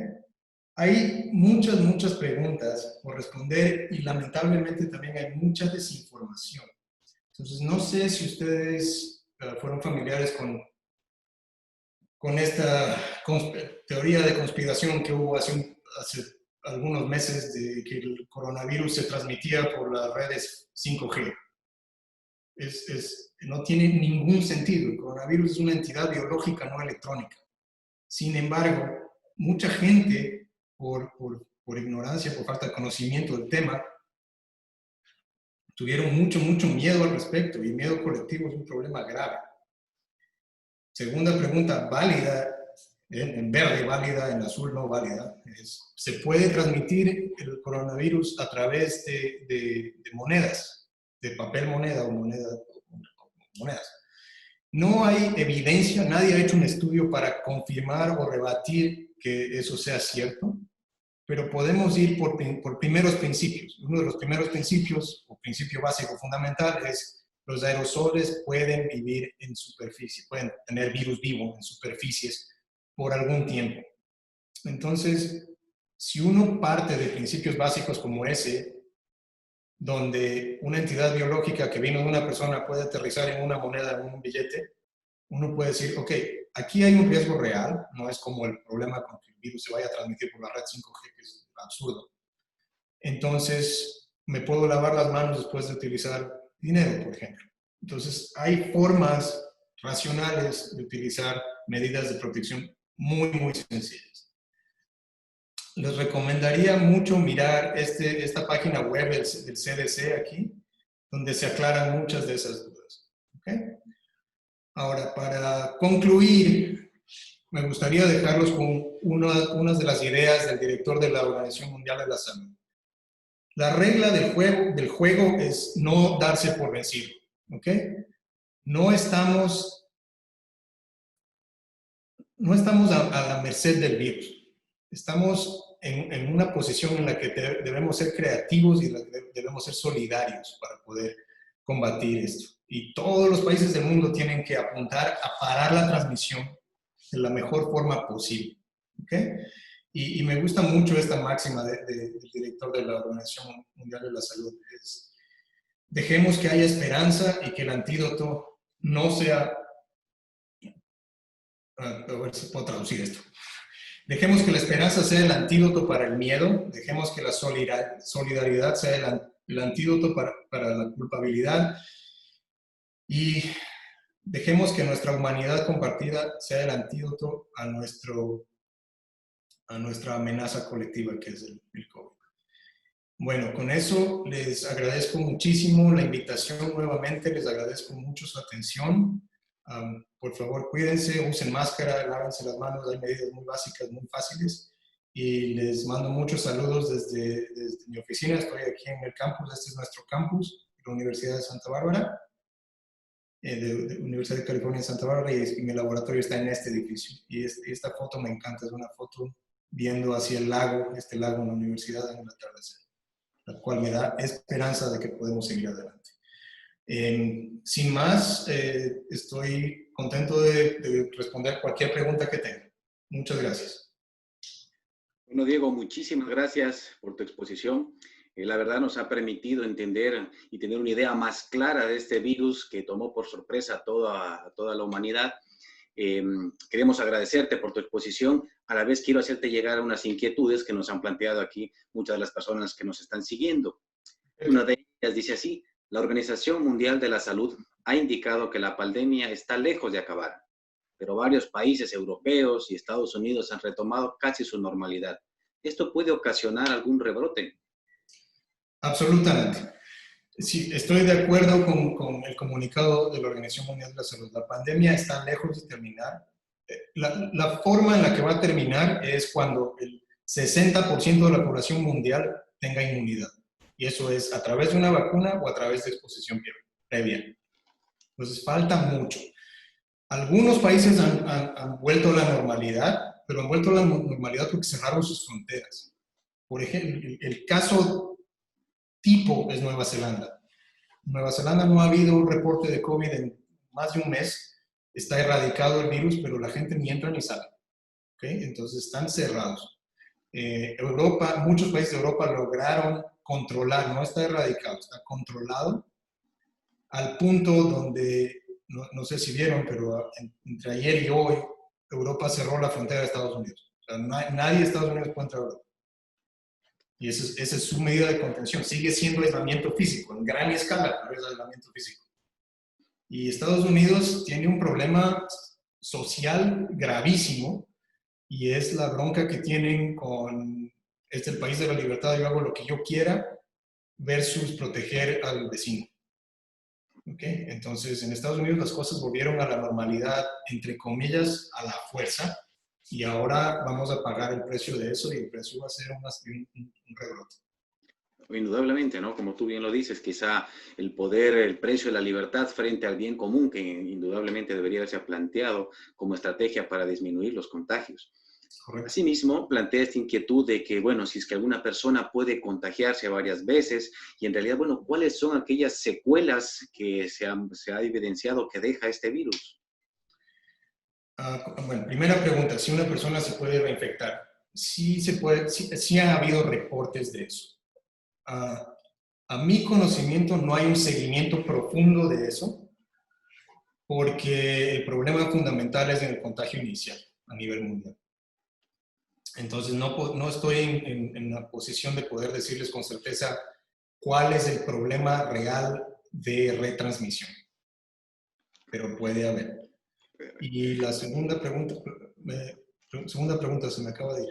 Hay muchas preguntas por responder y lamentablemente también hay mucha desinformación. Entonces, no sé si ustedes fueron familiares con esta teoría de conspiración que hubo hace algunos meses de que el coronavirus se transmitía por las redes 5G. No tiene ningún sentido. El coronavirus es una entidad biológica no electrónica. Sin embargo, mucha gente, por ignorancia, por falta de conocimiento del tema, tuvieron mucho miedo al respecto, y miedo colectivo es un problema grave. Segunda pregunta, válida, en verde válida, en azul no válida. ¿Se puede transmitir el coronavirus a través de monedas, de papel moneda o monedas? No hay evidencia, nadie ha hecho un estudio para confirmar o rebatir que eso sea cierto, pero podemos ir por primeros principios. Uno de los primeros principios, o principio básico fundamental, es los aerosoles pueden vivir en superficie, pueden tener virus vivo en superficies por algún tiempo. Entonces, si uno parte de principios básicos como ese, donde una entidad biológica que vino de una persona puede aterrizar en una moneda, en un billete, uno puede decir, ok, aquí hay un riesgo real, no es como el problema con que el virus se vaya a transmitir por la red 5G, que es absurdo. Entonces, me puedo lavar las manos después de utilizar dinero, por ejemplo. Entonces, hay formas racionales de utilizar medidas de protección muy sencillas. Les recomendaría mucho mirar esta página web del CDC aquí, donde se aclaran muchas de esas dudas. ¿Okay? Ahora, para concluir, me gustaría dejarlos con unas de las ideas del director de la Organización Mundial de la Salud. La regla del juego es no darse por vencido. ¿Ok? No estamos a la merced del virus. Estamos en una posición en la que debemos ser creativos y debemos ser solidarios para poder combatir esto. Y todos los países del mundo tienen que apuntar a parar la transmisión de la mejor forma posible. ¿Okay? Y me gusta mucho esta máxima del director de la Organización Mundial de la Salud. Dejemos que haya esperanza y que el antídoto no sea... A ver si puedo traducir esto. Dejemos que la esperanza sea el antídoto para el miedo, dejemos que la solidaridad sea el antídoto para la culpabilidad, y dejemos que nuestra humanidad compartida sea el antídoto a nuestra amenaza colectiva, que es el COVID. Bueno, con eso les agradezco muchísimo la invitación nuevamente, les agradezco mucho su atención. Por favor, cuídense, usen máscara, lávense las manos, hay medidas muy básicas, muy fáciles. Y les mando muchos saludos desde mi oficina. Estoy aquí en el campus, este es nuestro campus, la Universidad de Santa Bárbara, de Universidad de California en Santa Bárbara, y mi laboratorio está en este edificio. Y esta foto me encanta, es una foto viendo hacia el lago, este lago en la universidad en el atardecer, la cual me da esperanza de que podemos seguir adelante. Sin más, estoy contento de responder cualquier pregunta que tenga. Muchas gracias.
Bueno, Diego, muchísimas gracias por tu exposición. La verdad nos ha permitido entender y tener una idea más clara de este virus que tomó por sorpresa a toda la humanidad. Queremos agradecerte por tu exposición. A la vez quiero hacerte llegar unas inquietudes que nos han planteado aquí muchas de las personas que nos están siguiendo. Una de ellas dice así: la Organización Mundial de la Salud ha indicado que la pandemia está lejos de acabar, pero varios países europeos y Estados Unidos han retomado casi su normalidad. ¿Esto puede ocasionar algún rebrote?
Absolutamente. Sí, estoy de acuerdo con el comunicado de la Organización Mundial de la Salud. La pandemia está lejos de terminar. La forma en la que va a terminar es cuando el 60% de la población mundial tenga inmunidad. Y eso es a través de una vacuna o a través de exposición previa. Entonces falta mucho. Algunos países han vuelto a la normalidad, pero han vuelto a la normalidad porque cerraron sus fronteras. Por ejemplo, el caso tipo es Nueva Zelanda. En Nueva Zelanda no ha habido un reporte de COVID en más de un mes. Está erradicado el virus, pero la gente ni entra ni sale. ¿Okay? Entonces están cerrados. Europa, muchos países de Europa lograron controlar, no está erradicado, está controlado al punto donde, no sé si vieron, pero entre ayer y hoy, Europa cerró la frontera de Estados Unidos. O sea, nadie de Estados Unidos puede entrar a Europa. Y esa es su medida de contención. Sigue siendo aislamiento físico, en gran escala, pero es aislamiento físico. Y Estados Unidos tiene un problema social gravísimo, y es la bronca que tienen con el país de la libertad. Yo hago lo que yo quiera, versus proteger al vecino. ¿Okay? Entonces, en Estados Unidos las cosas volvieron a la normalidad, entre comillas, a la fuerza, y ahora vamos a pagar el precio de eso, y el precio va a ser un rebrote.
Indudablemente, ¿no? Como tú bien lo dices, quizá el poder, el precio de la libertad frente al bien común, que indudablemente debería haberse planteado como estrategia para disminuir los contagios.
Correcto.
Asimismo, plantea esta inquietud de que, bueno, si es que alguna persona puede contagiarse varias veces y en realidad, bueno, ¿cuáles son aquellas secuelas que se ha evidenciado que deja este virus?
Bueno, primera pregunta, si una persona se puede reinfectar. Sí se puede, sí ha habido reportes de eso. A mi conocimiento no hay un seguimiento profundo de eso, porque el problema fundamental es en el contagio inicial a nivel mundial. Entonces no estoy en la posición de poder decirles con certeza cuál es el problema real de retransmisión, pero puede haber. Y la segunda pregunta se me acaba de ir.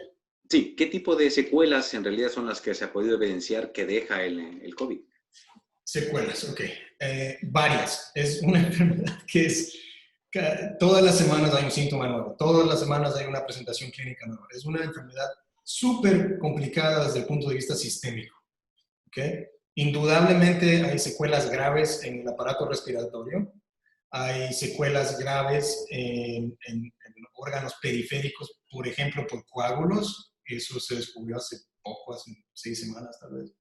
Sí, ¿qué tipo de secuelas en realidad son las que se ha podido evidenciar que deja el COVID?
Secuelas, ok. Varias. Es una enfermedad que es, todas las semanas hay un síntoma nuevo, todas las semanas hay una presentación clínica nueva. Es una enfermedad súper complicada desde el punto de vista sistémico. ¿Okay? Indudablemente hay secuelas graves en el aparato respiratorio, hay secuelas graves en órganos periféricos, por ejemplo, por coágulos. Eso se descubrió hace poco, hace 6 semanas tal vez.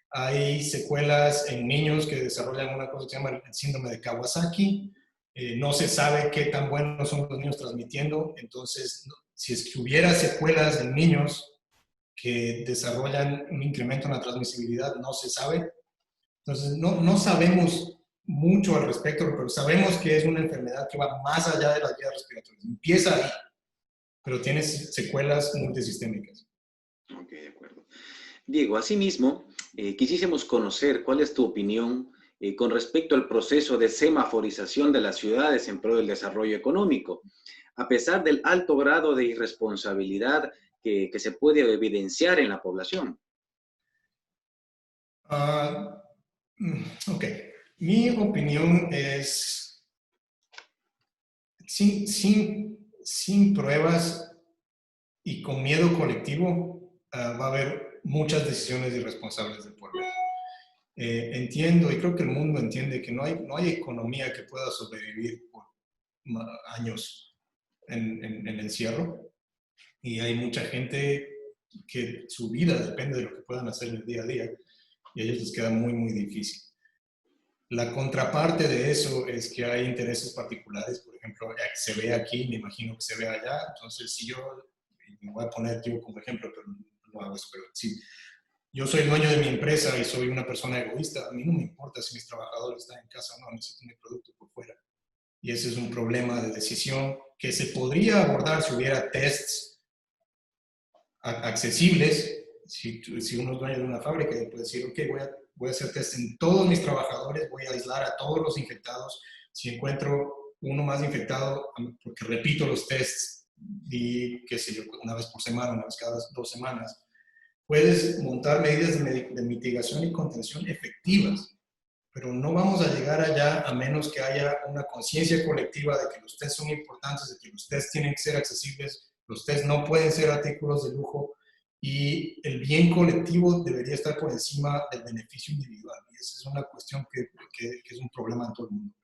Hay secuelas en niños que desarrollan una cosa que se llama el síndrome de Kawasaki. No se sabe qué tan buenos son los niños transmitiendo. Entonces, si es que hubiera secuelas en niños que desarrollan un incremento en la transmisibilidad, no se sabe. Entonces, no sabemos mucho al respecto, pero sabemos que es una enfermedad que va más allá de las vías respiratorias. Empieza ahí, pero tiene secuelas multisistémicas.
Ok, de acuerdo. Diego, asimismo, quisiésemos conocer cuál es tu opinión con respecto al proceso de semaforización de las ciudades en pro del desarrollo económico. A pesar del alto grado de irresponsabilidad que se puede evidenciar en la población.
Ok, mi opinión es, sin pruebas y con miedo colectivo, va a haber muchas decisiones irresponsables del pueblo. Entiendo, y creo que el mundo entiende que no hay economía que pueda sobrevivir por años en encierro, y hay mucha gente que su vida depende de lo que puedan hacer en el día a día, y a ellos les queda muy, muy difícil. La contraparte de eso es que hay intereses particulares, por ejemplo, se ve aquí, me imagino que se ve allá, entonces si yo, me voy a poner yo como ejemplo, pero no hago eso, pero si yo soy el dueño de mi empresa y soy una persona egoísta, a mí no me importa si mis trabajadores están en casa o no, necesito mi producto por fuera. Y ese es un problema de decisión que se podría abordar si hubiera tests accesibles. Si uno es dueño de una fábrica y puede decir, ok, voy a hacer test en todos mis trabajadores, voy a aislar a todos los infectados. Si encuentro uno más infectado, porque repito los tests, y qué sé yo, una vez por semana, una vez cada 2 semanas, puedes montar medidas de mitigación y contención efectivas, pero no vamos a llegar allá a menos que haya una conciencia colectiva de que los tests son importantes, de que los tests tienen que ser accesibles, los tests no pueden ser artículos de lujo, y el bien colectivo debería estar por encima del beneficio individual. Y esa es una cuestión que es un problema en todo el mundo.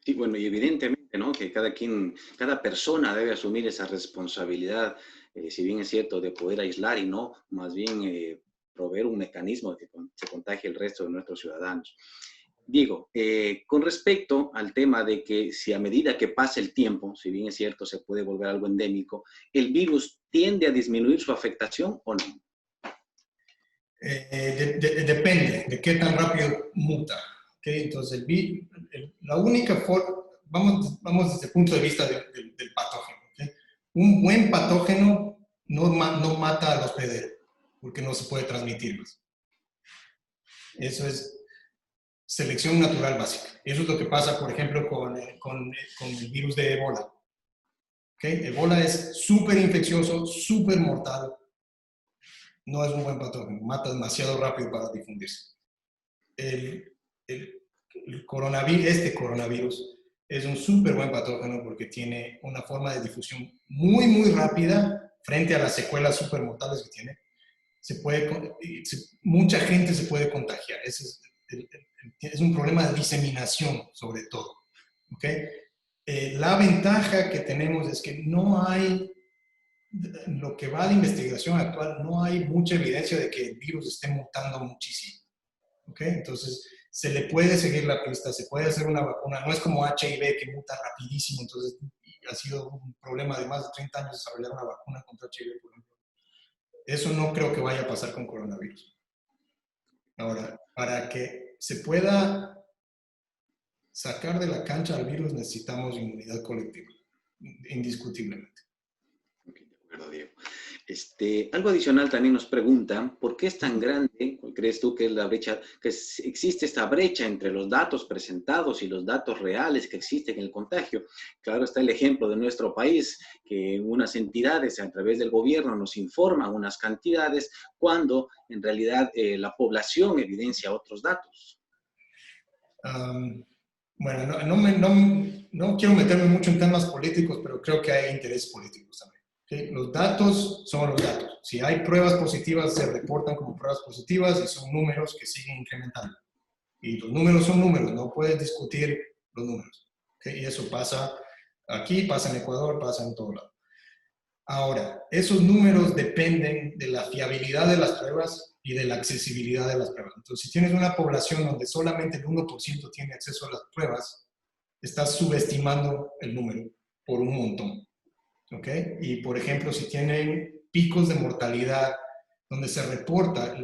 Sí, bueno, y evidentemente, ¿no? Que cada persona debe asumir esa responsabilidad, si bien es cierto, de poder aislar y no, más bien proveer un mecanismo de que se contagie el resto de nuestros ciudadanos. Diego, con respecto al tema de que si a medida que pasa el tiempo, si bien es cierto, se puede volver algo endémico, ¿el virus tiende a disminuir su afectación o no?
Depende de qué tan rápido muta. ¿Okay? Entonces, la única forma, vamos desde el punto de vista del patógeno. ¿Okay? Un buen patógeno no mata al hospedero, porque no se puede transmitir más. Eso es selección natural básica. Eso es lo que pasa, por ejemplo, con el virus de Ebola. ¿Okay? Ebola es súper infeccioso, súper mortal, no es un buen patógeno, mata demasiado rápido para difundirse. El, el, el coronavirus, este coronavirus es un súper buen patógeno porque tiene una forma de difusión muy, muy rápida frente a las secuelas súper mortales que tiene. Mucha gente se puede contagiar. Es un problema de diseminación, sobre todo. ¿Okay? La ventaja que tenemos es que no hay, lo que va de investigación actual, no hay mucha evidencia de que el virus esté mutando muchísimo. ¿Okay? Entonces, se le puede seguir la pista, se puede hacer una vacuna. No es como HIV que muta rapidísimo, entonces ha sido un problema de más de 30 años desarrollar una vacuna contra HIV, por ejemplo. Eso no creo que vaya a pasar con coronavirus. Ahora, para que se pueda sacar de la cancha al virus necesitamos inmunidad colectiva, indiscutiblemente.
Okay, de acuerdo, Diego. Algo adicional también nos preguntan, ¿por qué es tan grande, cuál crees tú que es la brecha, que existe esta brecha entre los datos presentados y los datos reales que existen en el contagio? Claro, está el ejemplo de nuestro país, que unas entidades a través del gobierno nos informan unas cantidades, cuando en realidad la población evidencia otros datos.
Bueno, no quiero meterme mucho en temas políticos, pero creo que hay intereses políticos también. ¿Okay? Los datos son los datos. Si hay pruebas positivas, se reportan como pruebas positivas y son números que siguen incrementando. Y los números son números, no puedes discutir los números. ¿Okay? Y eso pasa aquí, pasa en Ecuador, pasa en todo lado. Ahora, esos números dependen de la fiabilidad de las pruebas y de la accesibilidad de las pruebas. Entonces, si tienes una población donde solamente el 1% tiene acceso a las pruebas, estás subestimando el número por un montón. ¿Ok? Y, por ejemplo, si tienen picos de mortalidad donde se reporta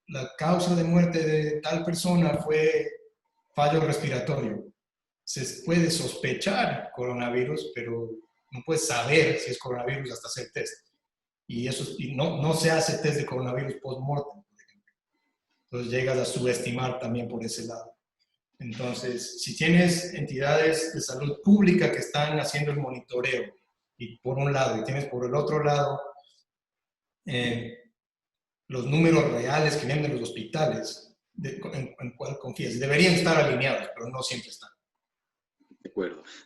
la causa de muerte de tal persona fue fallo respiratorio, se puede sospechar coronavirus, pero no puedes saber si es coronavirus hasta hacer test. Y no se hace test de coronavirus post-mortem, por ejemplo. Entonces llegas a subestimar también por ese lado. Entonces, si tienes entidades de salud pública que están haciendo el monitoreo, y por un lado, y tienes por el otro lado los números reales que vienen de los hospitales, en cuál confías. Deberían estar alineados, pero no siempre están.
De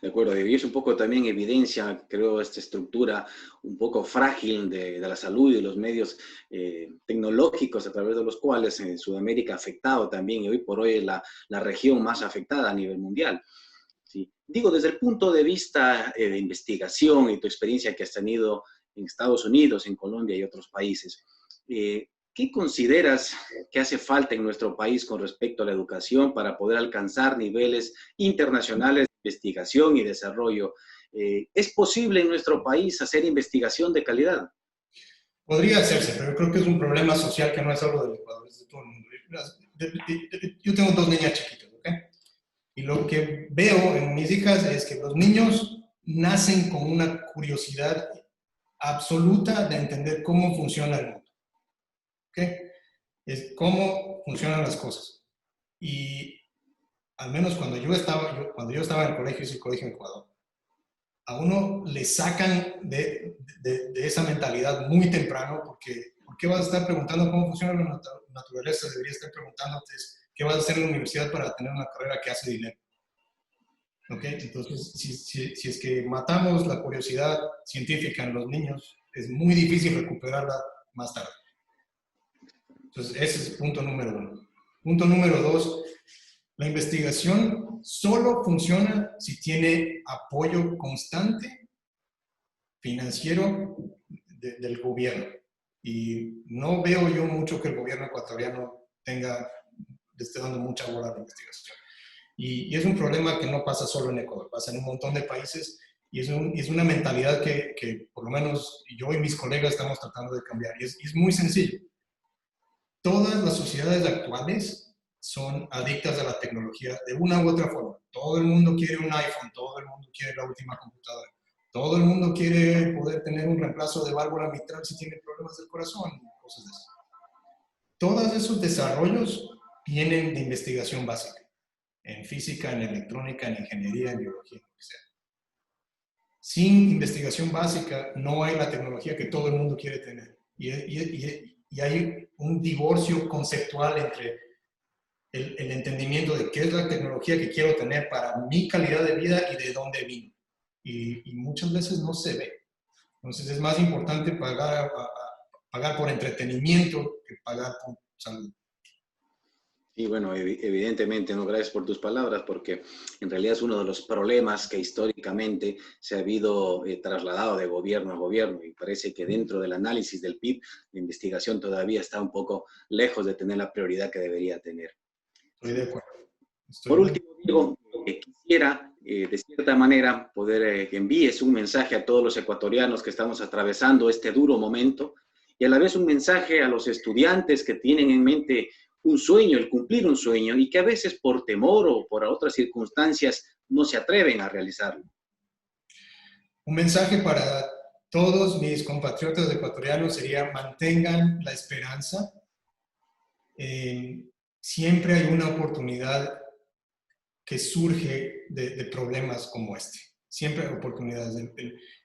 acuerdo. Y es un poco también evidencia, creo, esta estructura un poco frágil de la salud y de los medios tecnológicos a través de los cuales en Sudamérica ha afectado también, y hoy por hoy es la región más afectada a nivel mundial. ¿Sí? Digo, desde el punto de vista de investigación y tu experiencia que has tenido en Estados Unidos, en Colombia y otros países, ¿qué consideras que hace falta en nuestro país con respecto a la educación para poder alcanzar niveles internacionales de investigación y desarrollo? ¿Es posible en nuestro país hacer investigación de calidad?
Podría hacerse, pero creo que es un problema social que no es solo del Ecuador, es de todo el mundo. Yo tengo 2 niñas chiquitas, ¿ok? Y lo que veo en mis hijas es que los niños nacen con una curiosidad absoluta de entender cómo funciona el mundo. ¿Ok? Es cómo funcionan las cosas. Y al menos cuando yo estaba en el colegio, hice el colegio en Ecuador, a uno le sacan de esa mentalidad muy temprano, porque ¿por qué vas a estar preguntando cómo funciona la naturaleza? Deberías estar preguntándote qué vas a hacer en la universidad para tener una carrera que hace dinero. ¿Ok? Entonces, si es que matamos la curiosidad científica en los niños, es muy difícil recuperarla más tarde. Entonces, ese es punto número 1. Punto número 2, la investigación solo funciona si tiene apoyo constante financiero del gobierno. Y no veo yo mucho que el gobierno ecuatoriano le esté dando mucha bola a la investigación. Y es un problema que no pasa solo en Ecuador, pasa en un montón de países y es una mentalidad que por lo menos yo y mis colegas estamos tratando de cambiar. Y es muy sencillo. Todas las sociedades actuales son adictas a la tecnología de una u otra forma. Todo el mundo quiere un iPhone, todo el mundo quiere la última computadora, todo el mundo quiere poder tener un reemplazo de válvula mitral si tiene problemas del corazón, cosas de eso. Todos esos desarrollos vienen de investigación básica, en física, en electrónica, en ingeniería, en biología, lo que sea. Sin investigación básica no hay la tecnología que todo el mundo quiere tener. Y y hay un divorcio conceptual entre el entendimiento de qué es la tecnología que quiero tener para mi calidad de vida y de dónde vino. Y muchas veces no se ve. Entonces es más importante pagar por entretenimiento que pagar por salud.
Y bueno, evidentemente, no, gracias por tus palabras, porque en realidad es uno de los problemas que históricamente se ha habido trasladado de gobierno a gobierno, y parece que dentro del análisis del PIB, la investigación todavía está un poco lejos de tener la prioridad que debería tener.
Estoy de acuerdo.
Por último, Diego, quisiera de cierta manera poder que envíes un mensaje a todos los ecuatorianos que estamos atravesando este duro momento, y a la vez un mensaje a los estudiantes que tienen en mente un sueño, el cumplir un sueño, y que a veces por temor o por otras circunstancias no se atreven a realizarlo.
Un mensaje para todos mis compatriotas ecuatorianos sería: mantengan la esperanza. Siempre hay una oportunidad que surge de problemas como este. Siempre hay oportunidades.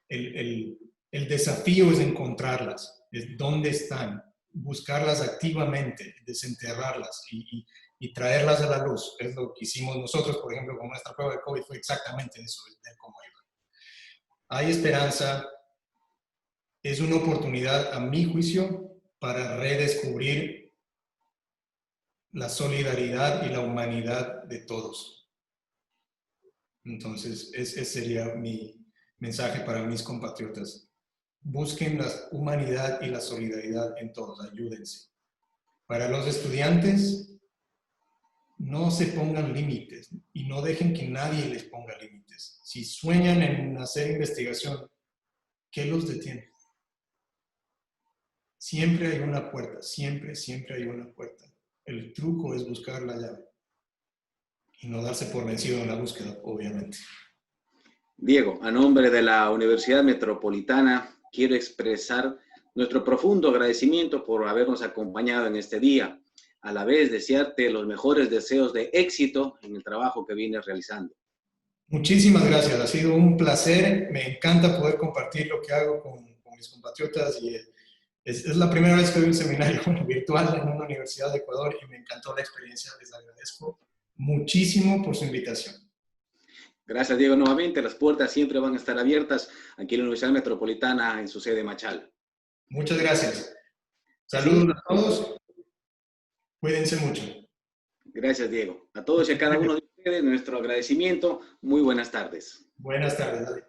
El desafío es encontrarlas, es dónde están, buscarlas activamente, desenterrarlas y traerlas a la luz. Es lo que hicimos nosotros, por ejemplo, con nuestra prueba de COVID, fue exactamente eso, ver cómo iba. Hay esperanza, es una oportunidad, a mi juicio, para redescubrir la solidaridad y la humanidad de todos. Entonces, ese sería mi mensaje para mis compatriotas. Busquen la humanidad y la solidaridad en todos, ayúdense. Para los estudiantes, no se pongan límites y no dejen que nadie les ponga límites. Si sueñan en hacer investigación, ¿qué los detiene? Siempre hay una puerta, siempre hay una puerta. El truco es buscar la llave y no darse por vencido en la búsqueda, obviamente.
Diego, a nombre de la Universidad Metropolitana, quiero expresar nuestro profundo agradecimiento por habernos acompañado en este día. A la vez, desearte los mejores deseos de éxito en el trabajo que vienes realizando.
Muchísimas gracias, ha sido un placer. Me encanta poder compartir lo que hago con mis compatriotas y es la primera vez que doy un seminario virtual en una universidad de Ecuador y me encantó la experiencia. Les agradezco muchísimo por su invitación.
Gracias, Diego, nuevamente. Las puertas siempre van a estar abiertas aquí en la Universidad Metropolitana en su sede Machala.
Muchas gracias. Saludos a todos. Cuídense mucho.
Gracias, Diego. A todos y a cada uno de ustedes, nuestro agradecimiento. Muy buenas tardes.
Buenas tardes. Dale.